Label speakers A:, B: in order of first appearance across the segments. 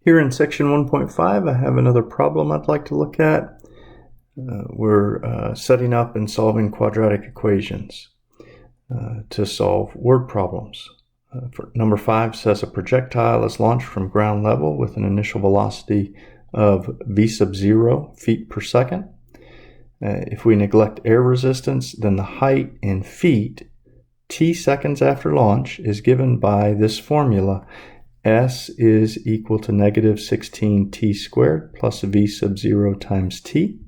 A: Here in section 1.5, I have another problem I'd like to look at. We're setting up and solving quadratic equations to solve word problems. Number 5 says a projectile is launched from ground level with an initial velocity of v sub 0 feet per second. If we neglect air resistance, then the height in feet t seconds after launch is given by this formula. S is equal to negative 16 t squared plus v sub 0 times t.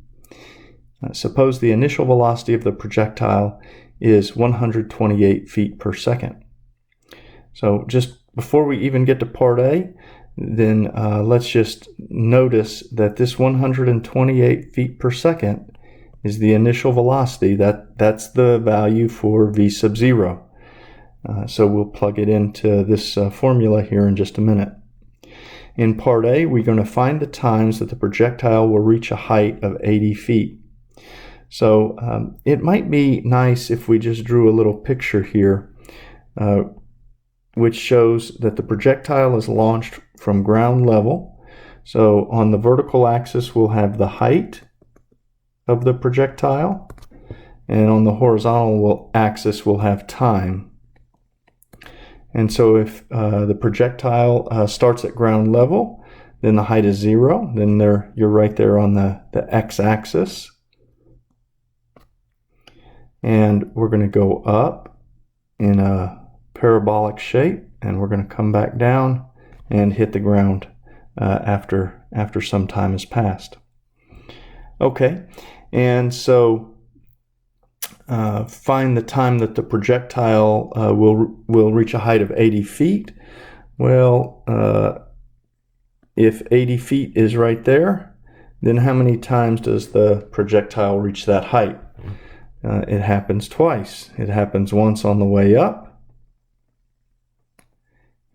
A: Suppose the initial velocity of the projectile is 128 feet per second. So just before we even get to part A, then let's just notice that this 128 feet per second is the initial velocity. That's the value for v sub 0. So we'll plug it into this formula here in just a minute. In part A, we're going to find the times that the projectile will reach a height of 80 feet. So it might be nice if we just drew a little picture here, which shows that the projectile is launched from ground level. So on the vertical axis, we'll have the height of the projectile, and on the horizontal axis, we'll have time. And so if the projectile starts at ground level, then the height is 0. Then you're right there on the x-axis. And we're going to go up in a parabolic shape, and we're going to come back down and hit the ground after some time has passed. Okay, and so find the time that the projectile will reach a height of 80 feet. Well, if 80 feet is right there, then how many times does the projectile reach that height? It happens twice. It happens once on the way up,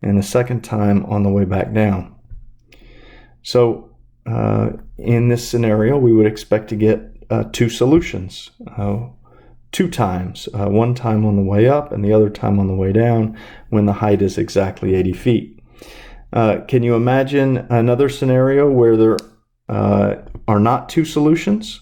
A: and the second time on the way back down. So in this scenario, we would expect to get two solutions. 2 times, one time on the way up and the other time on the way down when the height is exactly 80 feet. Can you imagine another scenario where there are not 2 solutions?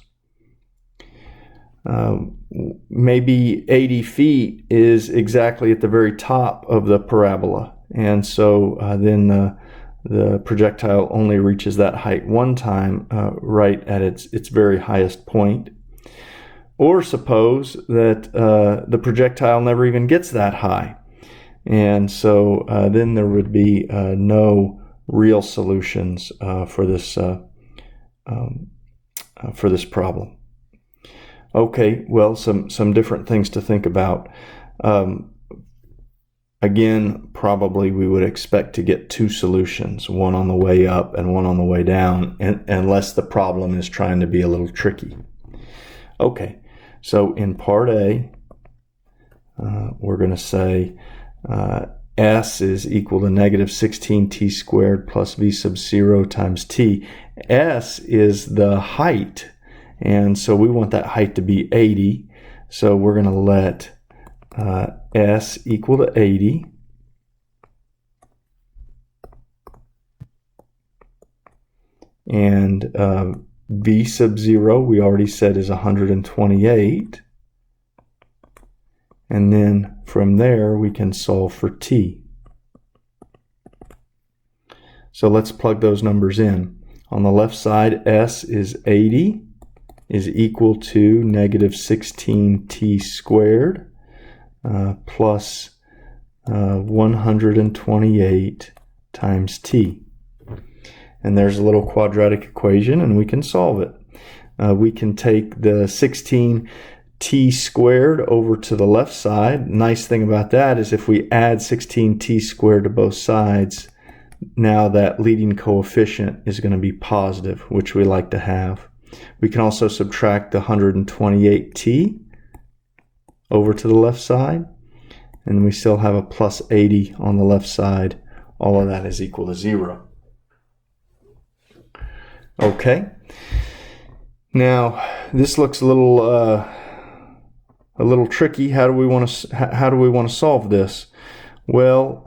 A: Maybe 80 feet is exactly at the very top of the parabola, and so then the projectile only reaches that height one time right at its very highest point. Or suppose that the projectile never even gets that high, and so then there would be no real solutions for this problem. Okay, well, some different things to think about. Again, probably we would expect to get 2 solutions, one on the way up and one on the way down, unless the problem is trying to be a little tricky. Okay, so in part A, we're going to say S is equal to negative 16 t squared plus v sub 0 times t. S is the height, and so we want that height to be 80. So we're going to let S equal to 80. And v sub 0, we already said, is 128. And then from there, we can solve for t. So let's plug those numbers in. On the left side, S is 80, is equal to negative 16 t squared plus 128 times t. And there's a little quadratic equation, and we can solve it. We can take the 16 t squared over to the left side. Nice thing about that is if we add 16 t squared to both sides, now that leading coefficient is going to be positive, which we like to have. We can also subtract the 128t over to the left side, and we still have a plus 80 on the left side. All of that is equal to 0. Okay. Now this looks a little tricky. How do we want to solve this? Well,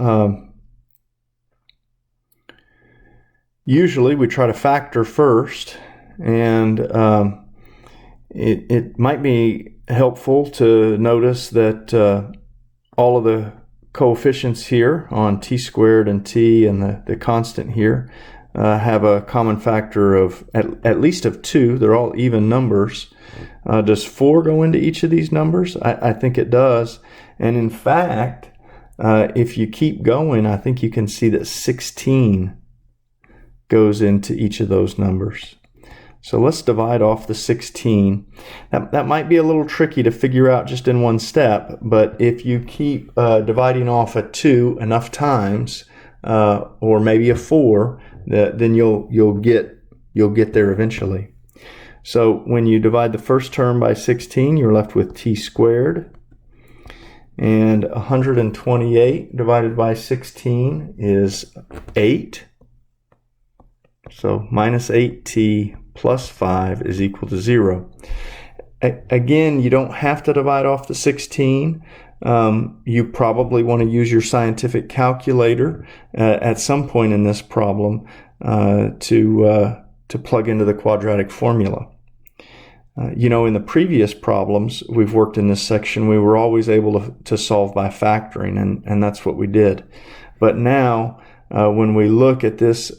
A: Usually we try to factor first, and it might be helpful to notice that all of the coefficients here on t squared and t and the constant here have a common factor of at least of 2. They're all even numbers. Does 4 go into each of these numbers? I think it does. And in fact, if you keep going, I think you can see that 16 goes into each of those numbers. So let's divide off the 16. That might be a little tricky to figure out just in one step, but if you keep dividing off a 2 enough times, or maybe a 4, then you'll get there eventually. So when you divide the first term by 16, you're left with t squared. And 128 divided by 16 is 8. So minus 8t plus 5 is equal to 0. Again, you don't have to divide off the 16. You probably want to use your scientific calculator at some point in this problem to plug into the quadratic formula. In the previous problems we've worked in this section, we were always able to solve by factoring, and that's what we did. But now, when we look at this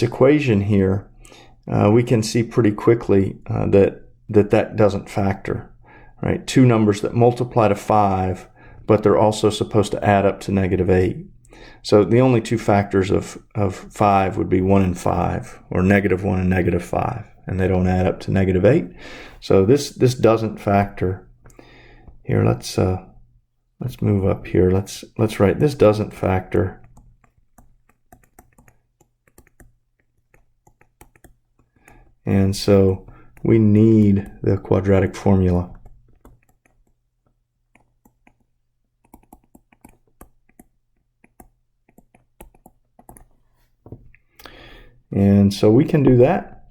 A: equation here, we can see pretty quickly that doesn't factor. Right? 2 numbers that multiply to 5, but they're also supposed to add up to -8. So the only 2 factors of 5 would be 1 and 5, or -1 and -5, and they don't add up to -8. So this doesn't factor. Here, let's move up here. Let's write this doesn't factor. And so we need the quadratic formula. And so we can do that.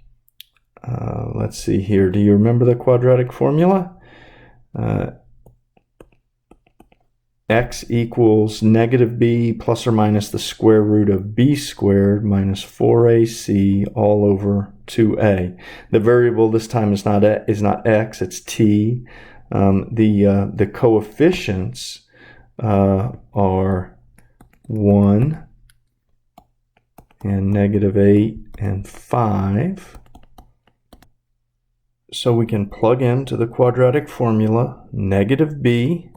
A: Let's see here. Do you remember the quadratic formula? X equals -b plus or minus the square root of b squared minus 4ac all over 2a. The variable this time is not x, it's t. The coefficients are 1 and -8 and 5. So we can plug into the quadratic formula. -b would be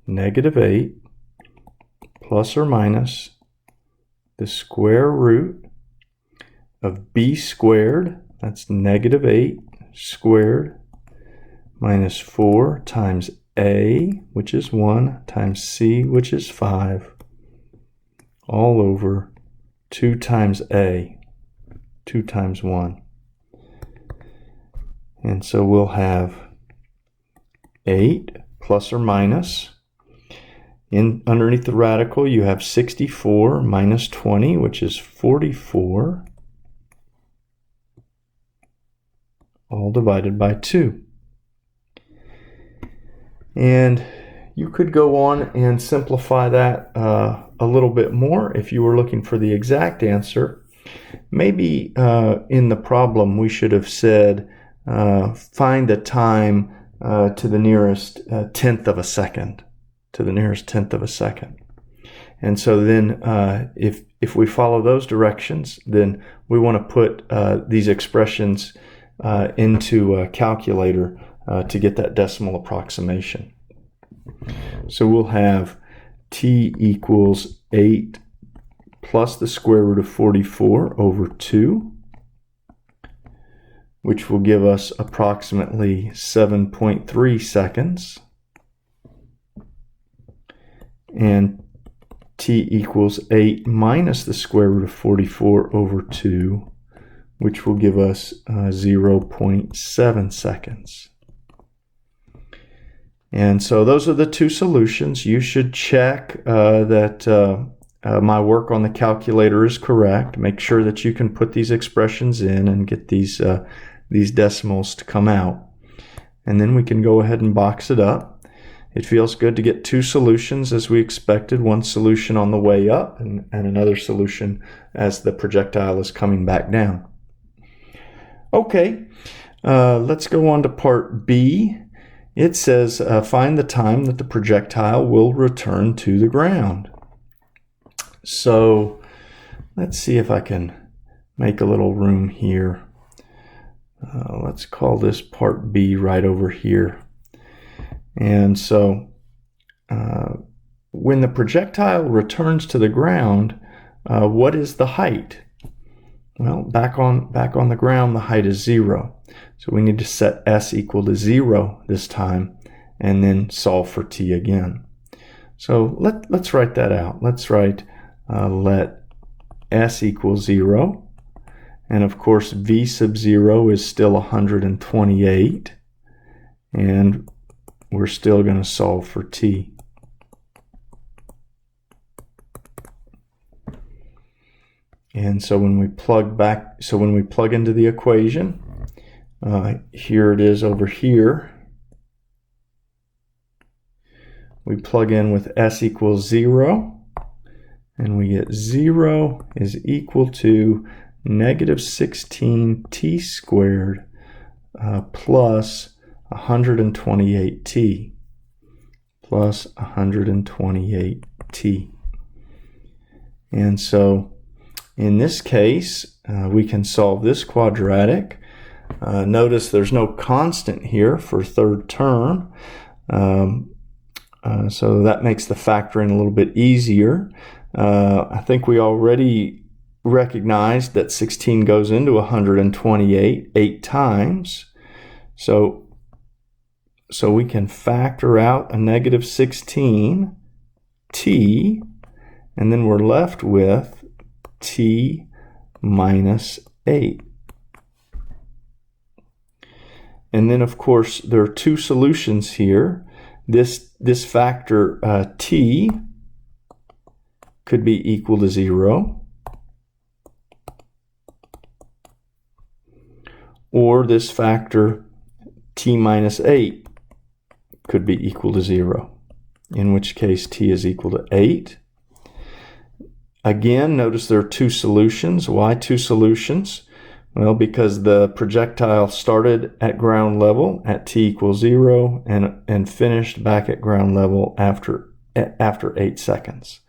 A: -8 plus or minus the square root of b squared, that's -8 squared, minus 4 times a, which is 1, times c, which is 5, all over 2 times a, 2 times 1. And so we'll have 8 plus or minus. Underneath the radical, you have 64 minus 20, which is 44, all divided by 2. And you could go on and simplify that a little bit more if you were looking for the exact answer. Maybe in the problem we should have said find the time to the nearest tenth of a second, And so then if we follow those directions, then we want to put these expressions into a calculator to get that decimal approximation. So we'll have t equals 8 plus the square root of 44 over 2, which will give us approximately 7.3 seconds. And t equals 8 minus the square root of 44 over 2, which will give us 0.7 seconds. And so those are the 2 solutions. You should check that my work on the calculator is correct. Make sure that you can put these expressions in and get these decimals to come out. And then we can go ahead and box it up. It feels good to get two solutions as we expected, one solution on the way up and another solution as the projectile is coming back down. Okay, let's go on to part B. It says find the time that the projectile will return to the ground. So let's see if I can make a little room here. Let's call this part B right over here. And so when the projectile returns to the ground, what is the height? Well, back on the ground, the height is 0. So we need to set s equal to 0 this time and then solve for t again. So let's write that out. Let's write let s equal 0. And of course, v sub 0 is still 128. And we're still going to solve for t. And so when we plug into the equation, here it is over here. We plug in with s equals 0, and we get 0 is equal to negative 16t squared plus 128t plus 128t. And so in this case, we can solve this quadratic. Notice there's no constant here for third term. So that makes the factoring a little bit easier. I think we already recognized that 16 goes into 128 8 times. So we can factor out a negative 16 t, and then we're left with t minus 8. And then, of course, there are two solutions here. This factor t could be equal to 0, or this factor t minus 8 could be equal to 0, in which case t is equal to 8. Again, notice there are two solutions. Why two solutions? Well, because the projectile started at ground level at t equals 0 and finished back at ground level after 8 seconds.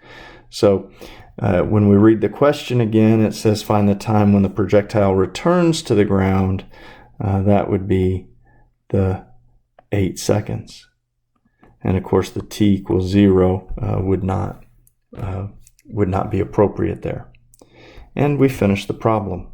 A: So when we read the question again, it says find the time when the projectile returns to the ground. That would be the 8 seconds. And of course, the t equals 0 would not be appropriate there. And we finish the problem.